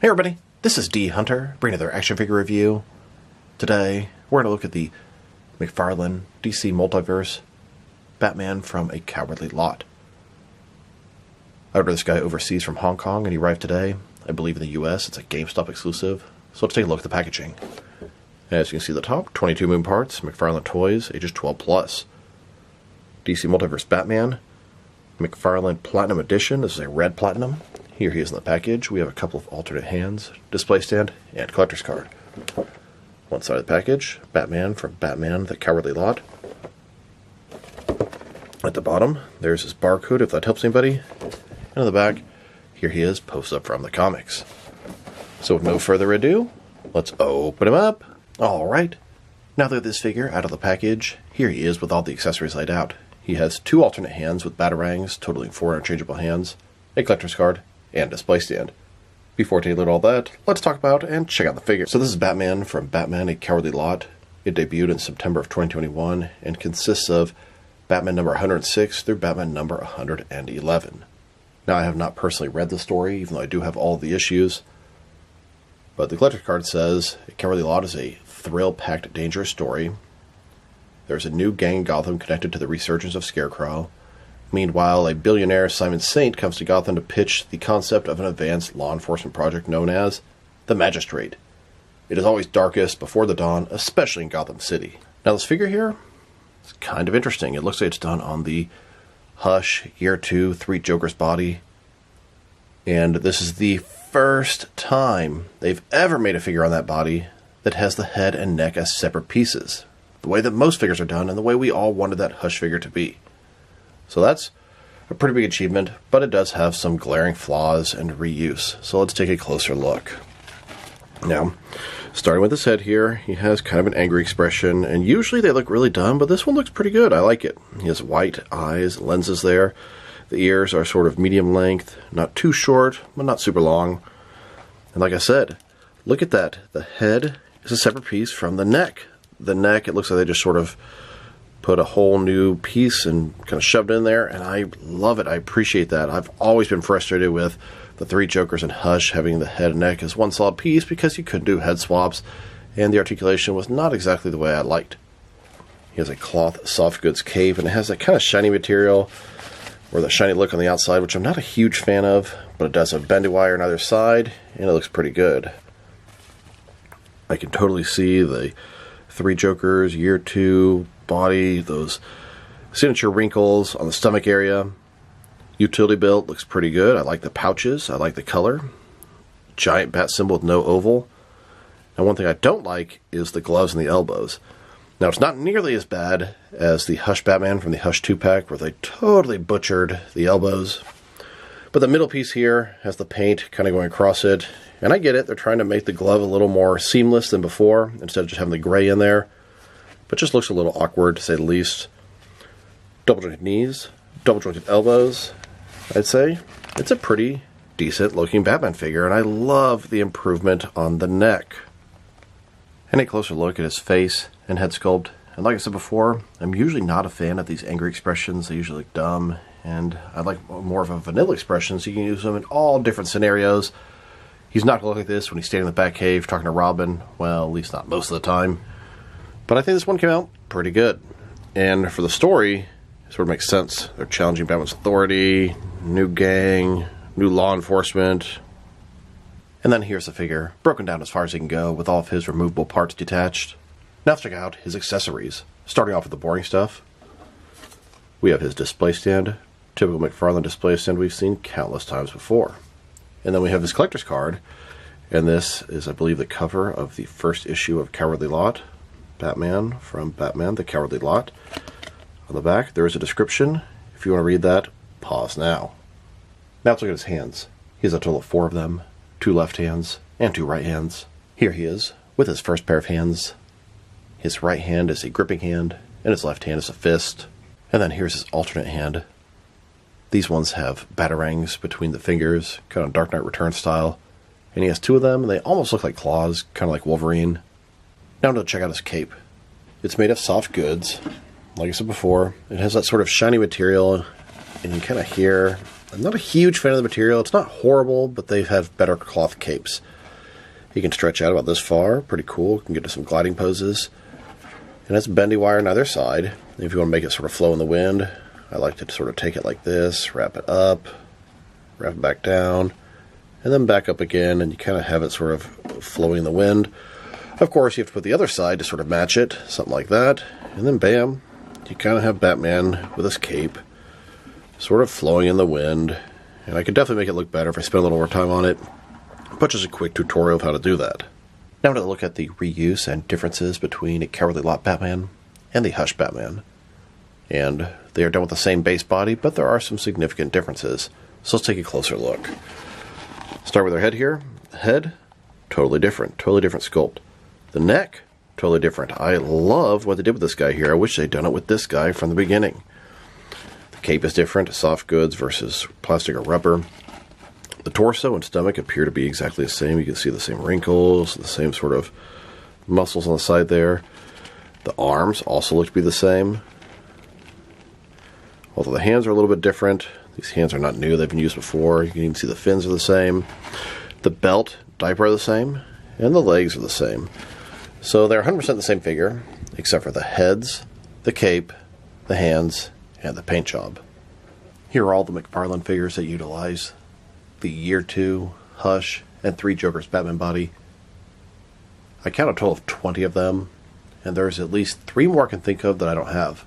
Hey everybody, this is D Hunter, bringing another action figure review. Today, we're going to look at the McFarlane DC Multiverse Batman from a Cowardly Lot. I ordered this guy overseas from Hong Kong, and he arrived today. I believe in the US, it's a GameStop exclusive. So let's take a look at the packaging. As you can see at the top, 22 moving parts, McFarlane Toys, ages 12 plus. DC Multiverse Batman, McFarlane Platinum Edition. This is a red platinum. Here he is in the package. We have a couple of alternate hands, display stand, and collector's card. One side of the package, Batman from Batman, the Cowardly Lot. At the bottom, there's his barcode, if that helps anybody. And on the back, here he is, posted up from the comics. So with no further ado, let's open him up. Alright, now that this figure out of the package, here he is with all the accessories laid out. He has two alternate hands with batarangs, totaling 4 interchangeable hands, a collector's card, and display stand. Before taking a look at all that, let's talk about and check out the figure. So this is Batman from Batman, a Cowardly Lot. It debuted in September of 2021 and consists of Batman number 106 through Batman number 111. Now I have not personally read the story, even though I do have all of the issues. But the collector's card says, A Cowardly Lot is a thrill-packed, dangerous story. There's a new gang in Gotham connected to the resurgence of Scarecrow. Meanwhile, a billionaire, Simon Saint, comes to Gotham to pitch the concept of an advanced law enforcement project known as the Magistrate. It is always darkest before the dawn, especially in Gotham City. Now this figure here, it's kind of interesting. It looks like it's done on the Hush Year 2 Three Jokers body. And this is the first time they've ever made a figure on that body that has the head and neck as separate pieces. The way that most figures are done and the way we all wanted that Hush figure to be. So that's a pretty big achievement, but it does have some glaring flaws and reuse. So let's take a closer look. Now, starting with his head here, he has kind of an angry expression, and usually they look really dumb, but this one looks pretty good. I like it. He has white eyes, lenses there. The ears are sort of medium length, not too short, but not super long. And like I said, look at that. The head is a separate piece from the neck. The neck, it looks like they just sort of put a whole new piece and kind of shoved it in there, and I love it. I appreciate that. I've always been frustrated with the Three Jokers and Hush having the head and neck as one solid piece because you couldn't do head swaps, and the articulation was not exactly the way I liked. He has a cloth soft goods cape, and it has that kind of shiny material, or the shiny look on the outside, which I'm not a huge fan of, but it does have bendy wire on either side, and it looks pretty good. I can totally see the Three Jokers, Year 2, body, those signature wrinkles on the stomach area. Utility belt looks pretty good. I like the pouches. I like the color. Giant bat symbol with no oval. And one thing I don't like is the gloves and the elbows. Now, it's not nearly as bad as the Hush Batman from the Hush 2-pack, where they totally butchered the elbows. But the middle piece here has the paint kind of going across it. And I get it. They're trying to make the glove a little more seamless than before, instead of just having the gray in there. But just looks a little awkward, to say the least. Double-jointed knees, double-jointed elbows. I'd say it's a pretty decent-looking Batman figure, and I love the improvement on the neck. And a closer look at his face and head sculpt. And like I said before, I'm usually not a fan of these angry expressions. They usually look dumb, and I like more of a vanilla expression, so you can use them in all different scenarios. He's not going to look like this when he's standing in the Batcave talking to Robin. Well, at least not most of the time. But I think this one came out pretty good. And for the story, it sort of makes sense. They're challenging Batman's authority, new gang, new law enforcement. And then here's the figure, broken down as far as he can go, with all of his removable parts detached. Now let's check out his accessories. Starting off with the boring stuff. We have his display stand. Typical McFarlane display stand we've seen countless times before. And then we have his collector's card. And this is, I believe, the cover of the first issue of Cowardly Lot. Batman from Batman, the Cowardly Lot. On the back, there is a description. If you want to read that, pause now. Now let's look at his hands. He has a total of 4 of them. 2 left hands and 2 right hands. Here he is with his first pair of hands. His right hand is a gripping hand, and his left hand is a fist. And then here's his alternate hand. These ones have batarangs between the fingers, kind of Dark Knight Returns style. And he has 2 of them, and they almost look like claws, kind of like Wolverine. Now to check out his cape. It's made of soft goods. Like I said before, it has that sort of shiny material, and you kind of hear I'm not a huge fan of the material. It's not horrible, but they have better cloth capes. You can stretch out about this far. Pretty cool. You can get to some gliding poses. And it's bendy wire on either side. If you want to make it sort of flow in the wind, I like to sort of take it like this, wrap it up, wrap it back down, and then back up again, and you kind of have it sort of flowing in the wind. Of course, you have to put the other side to sort of match it, something like that. And then bam, you kind of have Batman with his cape sort of flowing in the wind. And I could definitely make it look better if I spend a little more time on it. But just a quick tutorial of how to do that. Now I'm going to look at the reuse and differences between a Cowardly Lot Batman and the Hush Batman. And they are done with the same base body, but there are some significant differences. So let's take a closer look. Start with our head here. Head, totally different sculpt. The neck, totally different. I love what they did with this guy here. I wish they'd done it with this guy from the beginning. The cape is different, soft goods versus plastic or rubber. The torso and stomach appear to be exactly the same. You can see the same wrinkles, the same sort of muscles on the side there. The arms also look to be the same. Although the hands are a little bit different. These hands are not new, they've been used before. You can even see the fins are the same. The belt, diaper are the same, and the legs are the same. So they're 100% the same figure, except for the heads, the cape, the hands, and the paint job. Here are all the McFarlane figures that utilize the Year 2, Hush, and 3 Joker's Batman body. I count a total of 20 of them, and there's at least 3 more I can think of that I don't have.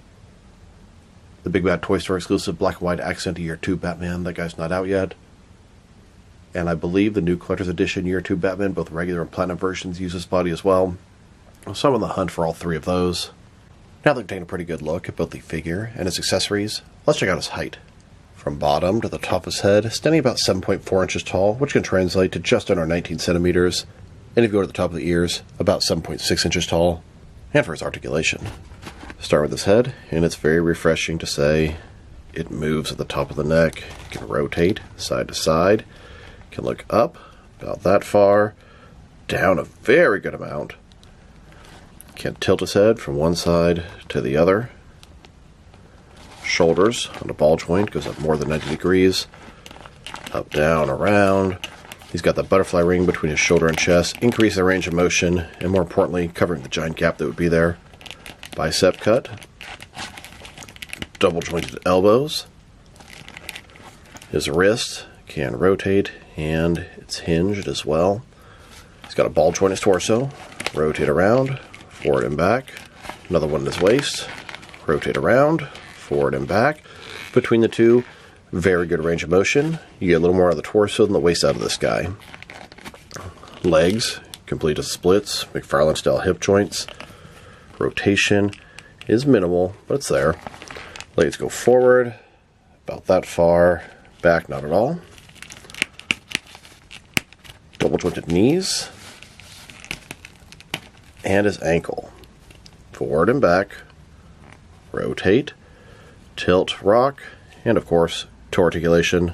The Big Bad Toy Store exclusive black and white accent Year 2 Batman, that guy's not out yet. And I believe the new Collector's Edition Year 2 Batman, both regular and Platinum versions, use this body as well. So I'm on the hunt for all 3 of those. Now that we've taken a pretty good look at both the figure and his accessories, let's check out his height. From bottom to the top of his head, standing about 7.4 inches tall, which can translate to just under 19 centimeters. And if you go to the top of the ears, about 7.6 inches tall. And for his articulation. Start with his head, and it's very refreshing to say it moves at the top of the neck. You can rotate side to side. You can look up about that far, down a very good amount. Can tilt his head from one side to the other. Shoulders on the ball joint goes up more than 90 degrees. Up, down, around. He's got the butterfly ring between his shoulder and chest, increase the range of motion, and more importantly, covering the giant gap that would be there. Bicep cut. Double jointed elbows. His wrist can rotate, and it's hinged as well. He's got a ball joint in his torso. Rotate around. Forward and back. Another one in his waist. Rotate around, forward and back. Between the two, very good range of motion. You get a little more out of the torso than the waist out of this guy. Legs, complete as splits, McFarlane style hip joints. Rotation is minimal, but it's there. Legs go forward, about that far. Back, not at all. Double jointed knees. And his ankle. Forward and back. Rotate. Tilt, rock. And of course, toe articulation.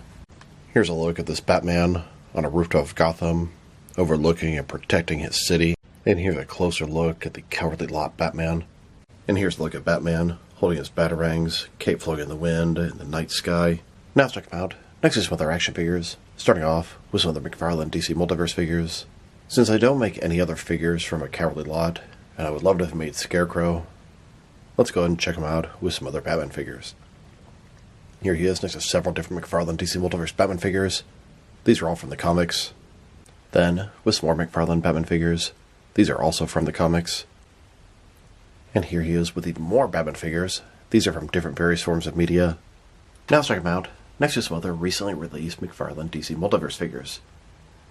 Here's a look at this Batman on a rooftop of Gotham, overlooking and protecting his city. And here's a closer look at the Cowardly Lot Batman. And here's a look at Batman holding his batarangs, cape floating in the wind, in the night sky. Now let's check them out. Next is some other action figures, starting off with some of the McFarlane DC Multiverse figures. Since I don't make any other figures from a Cowardly Lot, and I would love to have made Scarecrow, let's go ahead and check them out with some other Batman figures. Here he is next to several different McFarlane DC Multiverse Batman figures. These are all from the comics. Then, with some more McFarlane Batman figures. These are also from the comics. And here he is with even more Batman figures. These are from different various forms of media. Now let's check them out. Next to some other recently released McFarlane DC Multiverse figures.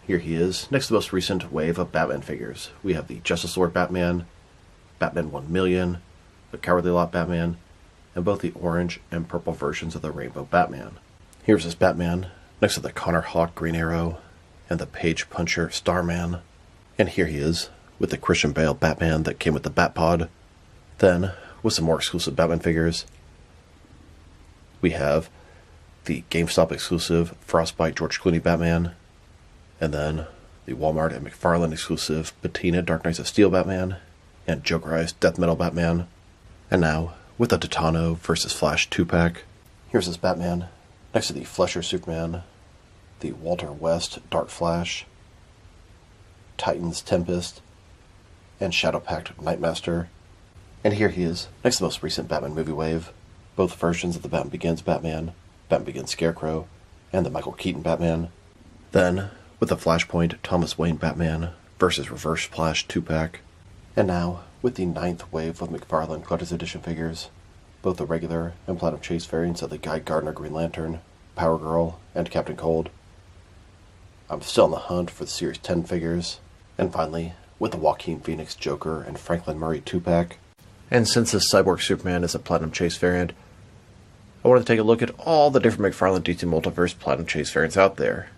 Here he is, next to the most recent wave of Batman figures. We have the Justice Lord Batman, Batman 1,000,000, the Cowardly Lot Batman, and both the orange and purple versions of the Rainbow Batman. Here's this Batman, next to the Connor Hawk Green Arrow, and the Page Puncher Starman. And here he is, with the Christian Bale Batman that came with the Batpod. Then, with some more exclusive Batman figures, we have the GameStop exclusive Frostbite George Clooney Batman, and then the Walmart and McFarlane exclusive Patina Dark Knights of Steel Batman, and Jokerized Death Metal Batman. And now, with the Titano vs. Flash 2-pack, here's this Batman, Next to the Flesher Superman, the Walter West Dark Flash, Titans Tempest, and Shadow Pact Nightmaster. And here he is, next to the most recent Batman movie wave, both versions of the Batman Begins Scarecrow, and the Michael Keaton Batman. Then, with the Flashpoint Thomas Wayne Batman versus Reverse Flash 2-pack. And now, with the 9th wave of McFarlane Collector's Edition figures, both the regular and Platinum Chase variants of the Guy Gardner Green Lantern, Power Girl, and Captain Cold. I'm still on the hunt for the Series 10 figures. And finally, with the Joaquin Phoenix Joker and Franklin Murray 2-pack. And since this Cyborg Superman is a Platinum Chase variant, I wanted to take a look at all the different McFarlane DC Multiverse Platinum Chase variants out there.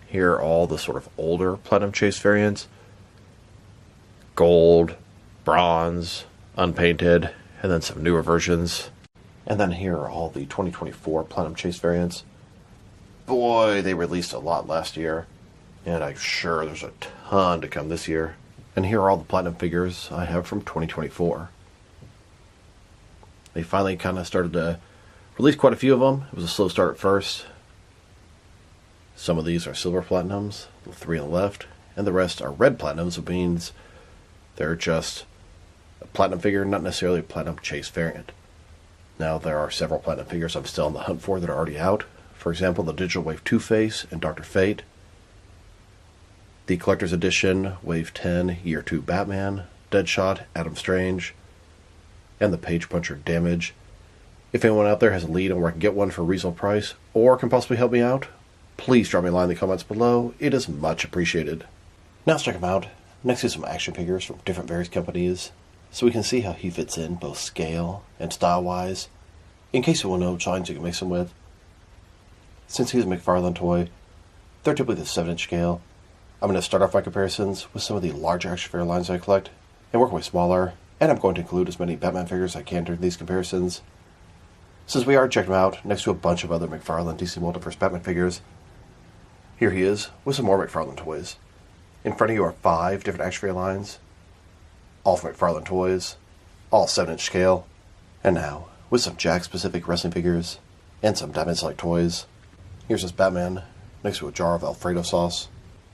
Here are all the sort of older Platinum Chase variants. Gold, bronze, unpainted, and then some newer versions. And then here are all the 2024 Platinum Chase variants. Boy, they released a lot last year, and I'm sure there's a ton to come this year. And here are all the Platinum figures I have from 2024. They finally kind of started to release quite a few of them. It was a slow start at first. Some of these are silver Platinums, the 3 on the left, and the rest are red Platinums, which means they're just a Platinum figure, not necessarily a Platinum Chase variant. Now, there are several Platinum figures I'm still on the hunt for that are already out. For example, the Digital Wave Two-Face and Dr. Fate. The Collector's Edition Wave 10 Year 2 Batman, Deadshot, Adam Strange, and the Page Puncher Damage. If anyone out there has a lead on where I can get one for a reasonable price, or can possibly help me out, please drop me a line in the comments below. It is much appreciated. Now let's check them out. Next is some action figures from different various companies, so we can see how he fits in both scale and style-wise, in case you want to know which lines you can mix him with. Since he's a McFarlane toy, they're typically the 7-inch scale. I'm going to start off my comparisons with some of the larger action figure lines I collect, and work my way smaller, and I'm going to include as many Batman figures as I can during these comparisons. Since we are checking him out next to a bunch of other McFarlane DC Multiverse Batman figures, here he is with some more McFarlane toys. In front of you are 5 different action figure lines, all from McFarlane toys, all 7-inch scale, and now with some Jack-specific wrestling figures and some Diamond-like toys. Here's this Batman next to a jar of Alfredo sauce,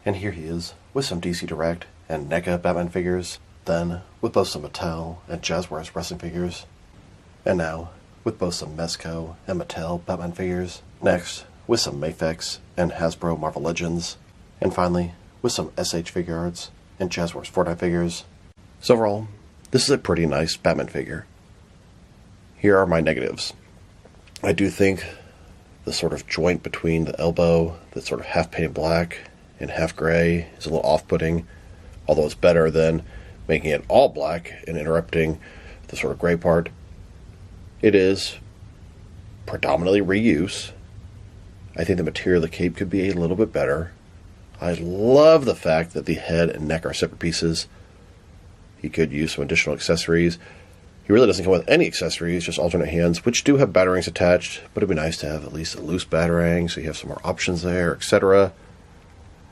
and here he is with some DC Direct and NECA Batman figures, then with both some Mattel and Jazzwares wrestling figures, and now with both some Mezco and Mattel Batman figures, next with some Mafex and Hasbro Marvel Legends, and finally with some SH Figure Arts and Jazzwares Fortnite figures. So overall, this is a pretty nice Batman figure. Here are my negatives. I do think the sort of joint between the elbow that's sort of half painted black and half gray is a little off-putting, although it's better than making it all black and interrupting the sort of gray part. It is predominantly reuse. I think the material of the cape could be a little bit better. I love the fact that the head and neck are separate pieces. He could use some additional accessories. He really doesn't come with any accessories, just alternate hands, which do have batarangs attached, but it'd be nice to have at least a loose batarang so you have some more options there, etc.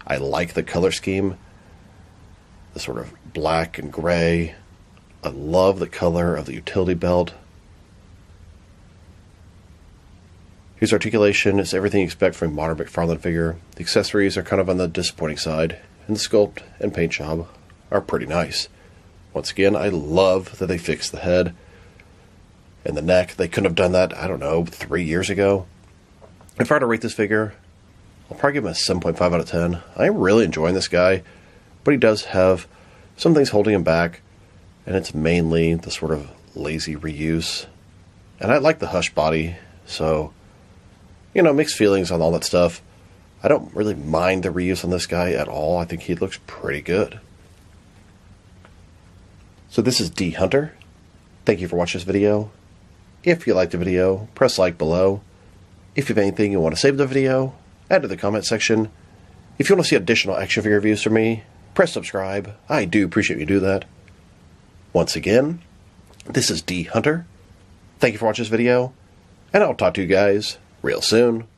I like the color scheme, the sort of black and gray. I love the color of the utility belt. His articulation is everything you expect from a modern McFarlane figure. The accessories are kind of on the disappointing side, and the sculpt and paint job are pretty nice. Once again, I love that they fixed the head and the neck. They couldn't have done that, I don't know, 3 years ago. If I were to rate this figure, I'll probably give him a 7.5 out of 10. I'm really enjoying this guy, but he does have some things holding him back, and it's mainly the sort of lazy reuse. And I like the Hush body, so, you know, mixed feelings on all that stuff. I don't really mind the reuse on this guy at all. I think he looks pretty good. So this is D Hunter. Thank you for watching this video. If you liked the video, press like below. If you have anything you want to save the video, add to the comment section. If you want to see additional action figure reviews from me, press subscribe. I do appreciate you do that. Once again, this is D Hunter. Thank you for watching this video, and I'll talk to you guys real soon.